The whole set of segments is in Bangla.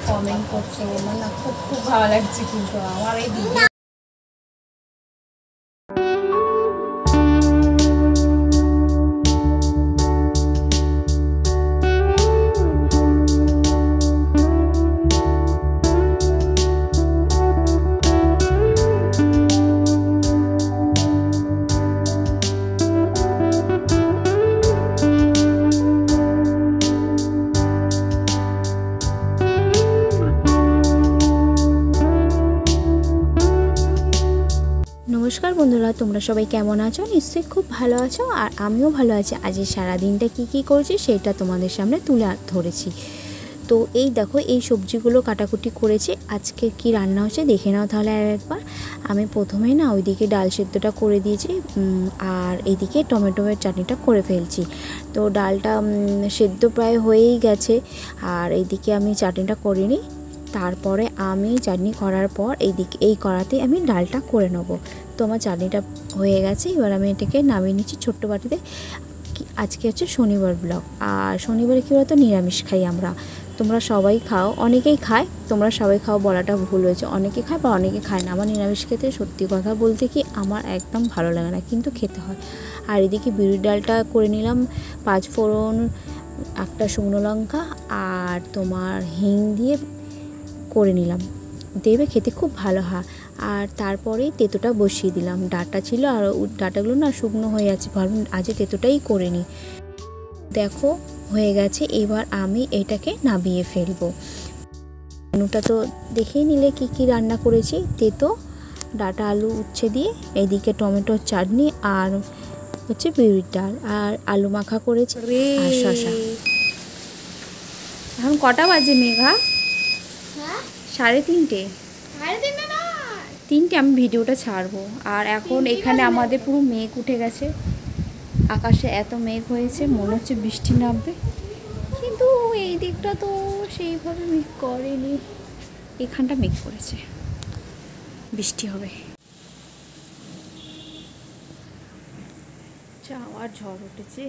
কমেন্ট করছো, মানে খুব খুব ভালো লাগছে কিন্তু আমার এই ভিডিও। নমস্কার বন্ধুরা, তোমরা সবাই কেমন আছো? নিশ্চয়ই খুব ভালো আছো, আর আমিও ভালো আছি। আজ সারাদিনটা কি করেছি সেটা তোমাদের সামনে তুলে ধরেছি। তো এই দেখো, এই সবজিগুলো কাটাকুটি করেছি। আজকে কি রান্না হচ্ছে দেখে নাও তাহলে আর একবার। আমি প্রথমেই না ওইদিকে ডাল সেদ্ধটা করে দিয়েছি, আর এইদিকে টমেটোর চাটনিটা করে ফেলছি। তো ডালটা সেদ্ধ প্রায় হয়েই গেছে, আর এইদিকে আমি চাটনিটা করিনি। তারপরে আমি চাটনি করার পর এই কড়াতে আমি ডালটা করে নেবো। তো আমার চাটনিটা হয়ে গেছে, এবার আমি এটাকে নামিয়ে নিচ্ছি ছোট্ট বাটিতে। আজকে হচ্ছে শনিবার ব্লগ, আর শনিবারে কী বলতো, নিরামিষ খাই আমরা। তোমরা সবাই খাও, অনেকেই খায়, তোমরা সবাই খাও বলাটা ভুল হয়েছে। অনেকে খায় বা অনেকে খায় না। আমার নিরামিষ খেতে সত্যি কথা বলতে কি আমার একদম ভালো লাগে না, কিন্তু খেতে হয়। আর এদিকে বিউলির ডালটা করে নিলাম, 5 ফোড়ন, একটা শুকনো লঙ্কা আর তোমার হিং দিয়ে করে নিলাম, দেবে খেতে খুব ভালো হয়। আর তারপরে তেঁতোটা বসিয়ে দিলাম। ডাঁটা ছিল, আর ডাঁটাগুলো না শুকনো হয়ে যাচ্ছে, ভাবলাম আজ তেঁতোটাই করে নিই। দেখো হয়ে গেছে, এবার আমি এটাকে নামিয়ে ফেলবো। মেনুটা তো দেখেই নিলে কি রান্না করেছি। তেঁতো, ডাঁটা, আলু, উচ্ছে দিয়ে, এইদিকে টমেটোর চাটনি, আর হচ্ছে বিউলির ডাল, আর আলু মাখা করেছি, আর শসা। এখন কটা বাজে মেঘা? 3:30। 3টে আমি ভিডিওটা ছাড়বো। আর এখন এখানে আমাদের পুরো মেঘ উঠে গেছে, আকাশে এত মেঘ হয়েছে, মনে হচ্ছে বৃষ্টি নামবে, কিন্তু এই দিকটা তো সেইভাবে মেঘ করেনি। এখানটা মেঘ করেছে, বৃষ্টি হবে। আবার ঝড় উঠেছে,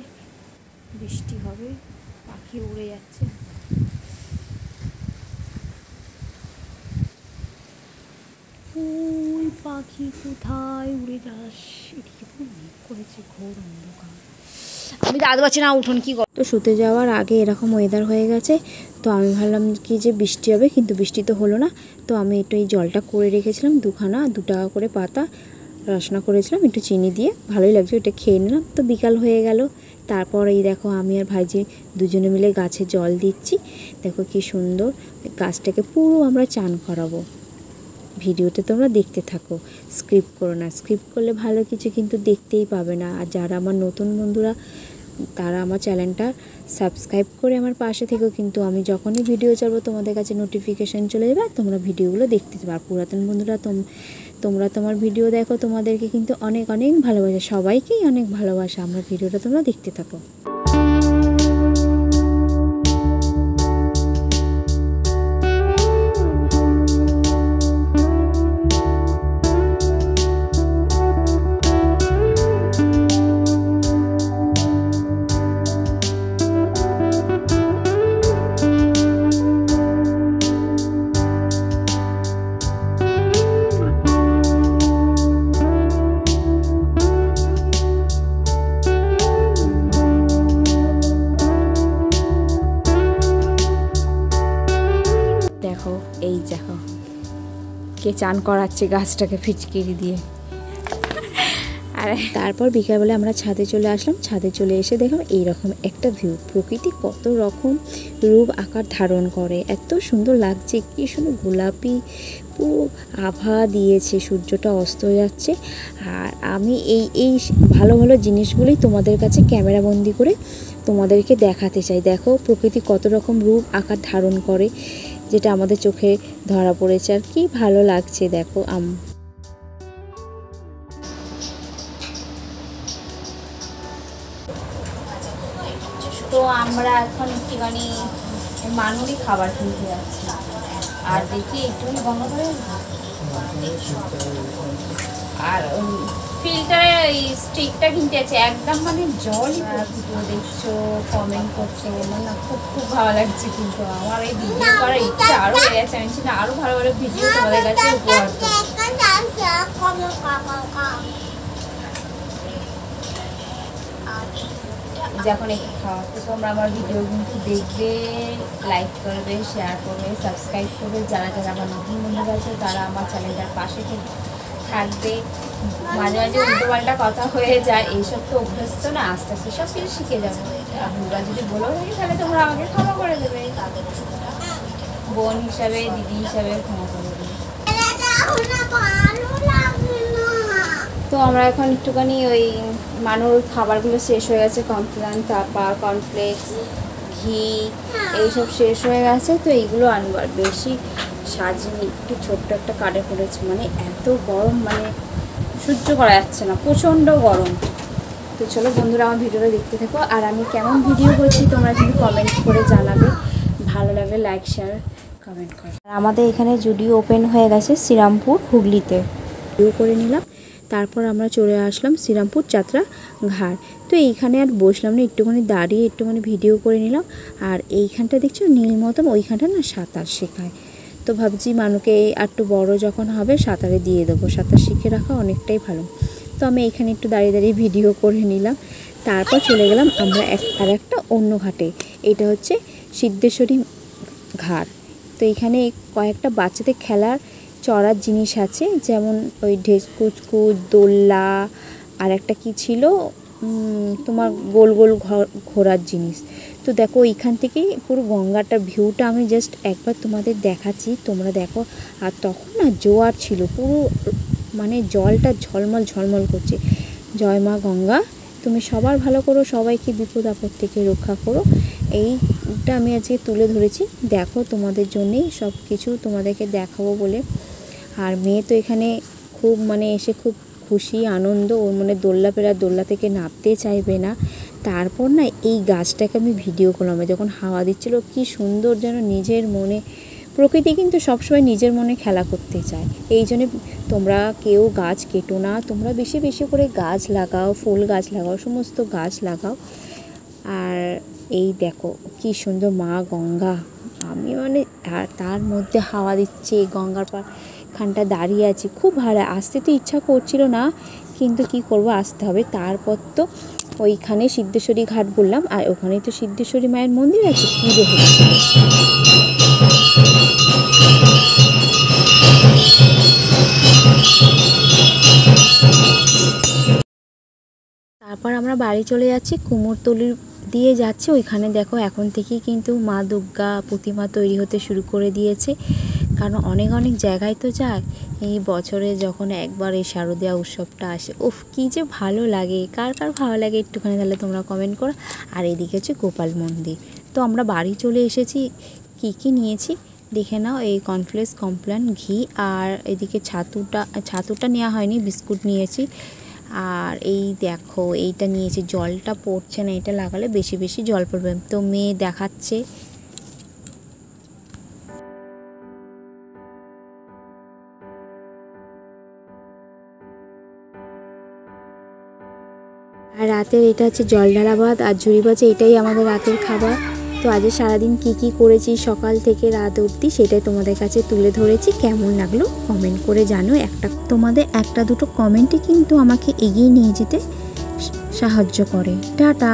বৃষ্টি হবে, পাখি উড়ে যাচ্ছে। ওই পাখি কোথায় উড়ে যাস? এদিকে পুরো মেঘ করেছে, ঘোর অন্ধকার। আমি দাঁত পাচ্ছি না, উঠোন কি তো শুতে যাওয়ার আগে এরকম ওয়েদার হয়ে গেছে। তো আমি ভাবলাম কি যে বৃষ্টি হবে, কিন্তু বৃষ্টি তো হলো না। তো আমি একটু এই জলটা করে রেখেছিলাম, 2 টাকা করে পাতা রসনা করেছিলাম একটু চিনি দিয়ে, ভালোই লাগছে, ওটা খেয়ে নিলাম। তো বিকাল হয়ে গেল। তারপর এই দেখো আমি আর ভাইজি দুজনে মিলে গাছে জল দিচ্ছি। দেখো কি সুন্দর, গাছটাকে পুরো আমরা চান করাবো। ভিডিওতে তোমরা দেখতে থাকো, স্কিপ করো না। স্কিপ করলে ভালো কিছু কিন্তু দেখতেই পাবে না। আর যারা আমার নতুন বন্ধুরা, তারা আমার চ্যানেলটা সাবস্ক্রাইব করে আমার পাশে থেকেও, কিন্তু আমি যখনই ভিডিও ছাড়বো তোমাদের কাছে নোটিফিকেশান চলে যাবে, আর তোমরা ভিডিওগুলো দেখতে পাবে। আর পুরাতন বন্ধুরা তোমরা তোমার ভিডিও দেখো, তোমাদেরকে কিন্তু অনেক অনেক ভালোবাসা, সবাইকেই অনেক ভালোবাসা। আমার ভিডিওটা তোমরা দেখতে থাকো। দেখো এই দেখো কে চান করাচ্ছে গাছটাকে ফিচকিরি দিয়ে। আর তারপর বিকালবেলা আমরা ছাদে চলে আসলাম। ছাদে চলে এসে দেখলাম এইরকম একটা ভিউ। প্রকৃতি কত রকম রূপ আকার ধারণ করে, এত সুন্দর লাগছে, কি সুন্দর গোলাপি পুরো আভা দিয়েছে, সূর্যটা অস্ত যাচ্ছে। আর আমি এই ভালো ভালো জিনিসগুলোই তোমাদের কাছে ক্যামেরাবন্দি করে তোমাদেরকে দেখাতে চাই। দেখো প্রকৃতি কত রকম রূপ আকার ধারণ করে, যেটা আমাদের চোখে ধরা পড়েছে, আর কি ভালো লাগছে দেখো। তো আমরা এখন একটুখানি মানুরই খাবার কিনতে যাচ্ছি, আর দেখি একটুখানি বন্ধ করে, আর ফিল্টারের ওই স্টিকটা কিনতে আছে, একদম মানে জলই ভিডিও দেখছো, কমেন্ট করছো, আমার না খুব খুব ভালো লাগছে। কিন্তু আমার এই ভিডিও করার ইচ্ছা আরও বেড়ে গেছে, আমি না আরও ভালো ভালো ভিডিও তোমাদের কাছে উপহার দেবো। যখন একটু খাওয়াতে তোমরা আমার ভিডিও কিন্তু দেখবে, লাইক করবে, শেয়ার করবে, সাবস্ক্রাইব করবে। যারা যারা আমার নতুন বন্ধুরা আছে তারা আমার চ্যানেলটার পাশে থাকবে। মাঝে মাঝে উল্টোপাল্টা কথা হয়ে যায়, এইসব তো অভ্যস্ত না, আস্তে আস্তে সব কিছু শিখে যাবো। ভুলটা যদি বলেও থাকি তাহলে তোমরা আমাকে ক্ষমা করে দেবে, বোন হিসাবে, দিদি হিসাবে ক্ষমা করে দেবে। তো আমরা এখন একটুখানি ওই মানুর খাবারগুলো শেষ হয়ে গেছে, কমপ্লান, তাপা, কর্নফ্লেক্স, ঘি এইসব শেষ হয়ে গেছে। তো এইগুলো আনবো, আর বেশি সাজিনি, একটু ছোট্ট একটা কার্ডে পড়েছে, মানে এত গরম, মানে সহ্য করা যাচ্ছে না, প্রচণ্ড গরম। তো চলো বন্ধুরা আমার ভিডিওটা দেখতে থাকো, আর আমি কেমন ভিডিও করছি তোমরা কিন্তু কমেন্ট করে জানাবে, ভালো লাগলে লাইক শেয়ার কমেন্ট করো। আর আমাদের এখানে জুডিও ওপেন হয়ে গেছে শ্রীরামপুর হুগলিতে, ভিডিও করে নিলাম। তারপর আমরা চলে আসলাম শ্রীরামপুর যাত্রা ঘাট। তো এইখানে আর বসলাম না, একটুখানি দাঁড়িয়ে একটুখানি ভিডিও করে নিলাম। আর এইখানটা দেখছো নীল মতন, ওইখানটা না সাঁতার শেখায়। তো ভাবছি মানুকে একটু বড় যখন হবে সাঁতারে দিয়ে দেবো, সাঁতার শিখে রাখা অনেকটাই ভালো। তো আমি এইখানে একটু দাঁড়িয়ে দাঁড়িয়ে ভিডিও করে নিলাম। তারপর চলে গেলাম আমরা আর একটা অন্য ঘাটে, এটা হচ্ছে সিদ্ধেশ্বরী ঘাট। তো এখানে কয়েকটা বাচ্চাদের খেলার চড়ার জিনিস আছে, যেমন ওই ঢেসকুচকুচ, দোল্লা, আর একটা কী ছিল তোমার গোল গোল ঘোরার জিনিস। তো দেখো এইখান থেকেই পুরো গঙ্গাটার ভিউটা আমি জাস্ট একবার তোমাদের দেখাচ্ছি, তোমরা দেখো। আর তখন না জোয়ার ছিল, পুরো মানে জলটা ঝলমল ঝলমল করছে। জয় মা গঙ্গা, তুমি সবার ভালো করো, সবাইকে বিপদ আপদ থেকে রক্ষা করো। এইটা আমি আজকে তুলে ধরেছি, দেখো তোমাদের জন্যেই সব কিছু তোমাদেরকে দেখাবো বলে। আর মেয়ে তো এখানে খুব মানে এসে খুব খুশি আনন্দ, ওর মনে দোল্লা পেরা, দোল্লা থেকে নামতে চাইবে না। তারপর না এই গাছটাকে আমি ভিডিও করলাম, যখন হাওয়া দিচ্ছিল, কি সুন্দর যেন নিজের মনে। প্রকৃতি কিন্তু সবসময় নিজের মনে খেলা করতে চায়, এই জন্যে তোমরা কেউ গাছ কেটো না, তোমরা বেশি বেশি করে গাছ লাগাও, ফুল গাছ লাগাও, সমস্ত গাছ লাগাও। আর এই দেখো কি সুন্দর মা গঙ্গা, আমি মানে তার মধ্যে হাওয়া দিচ্ছে, গঙ্গার খানটা দাঁড়িয়ে আছি, খুব ভালো। আসতে তো ইচ্ছা করছিল না, কিন্তু কি করব, আসতে হবে। তারপর তো ওইখানে সিদ্ধেশ্বরী ঘাট বললাম, আর ওখানেই তো সিদ্ধেশ্বরী মায়ের মন্দির আছে, পুজো হচ্ছে। তারপর আমরা বাড়ি চলে যাচ্ছি, কুমোরটুলি দিয়ে যাচ্ছি। ওইখানে দেখো এখন থেকেই কিন্তু মা দুর্গা প্রতিমা তৈরি হতে শুরু করে দিয়েছে, কারণ অনেক অনেক জায়গায় তো যায়। এই বছরে যখন একবার এই শারদীয়া উৎসবটা আসে, উফ কী যে ভালো লাগে, কার কার ভালো লাগে একটুখানি তাহলে তোমরা কমেন্ট করো। আর এদিকে হচ্ছে গোপাল মন্দির। তো আমরা বাড়ি চলে এসেছি, কি কি নিয়েছি দেখে নাও। এই কর্নফ্লেক্স, কমপ্লান, ঘি, আর এদিকে ছাতুটা নেওয়া হয়নি, বিস্কুট নিয়েছি। আর এই দেখো এইটা নিয়েছি, জলটা পড়ছে না, এটা লাগালে বেশি বেশি জল পড়বে। তো মেয়ে দেখাচ্ছে। আর রাতের এটা হচ্ছে জল ঢালা ভাত আর ঝুড়ি ভাজা, এটাই আমাদের রাতের খাবার। তো আজ সারাদিন কি কি করেছি সকাল থেকে রাত অবধি সেটাই তোমাদের কাছে তুলে ধরেছি। কেমন লাগলো কমেন্ট করে জানো। তোমাদের একটা দুটো কমেন্টই কিন্তু আমাকে এগিয়ে নিয়ে যেতে সাহায্য করে। টাটা।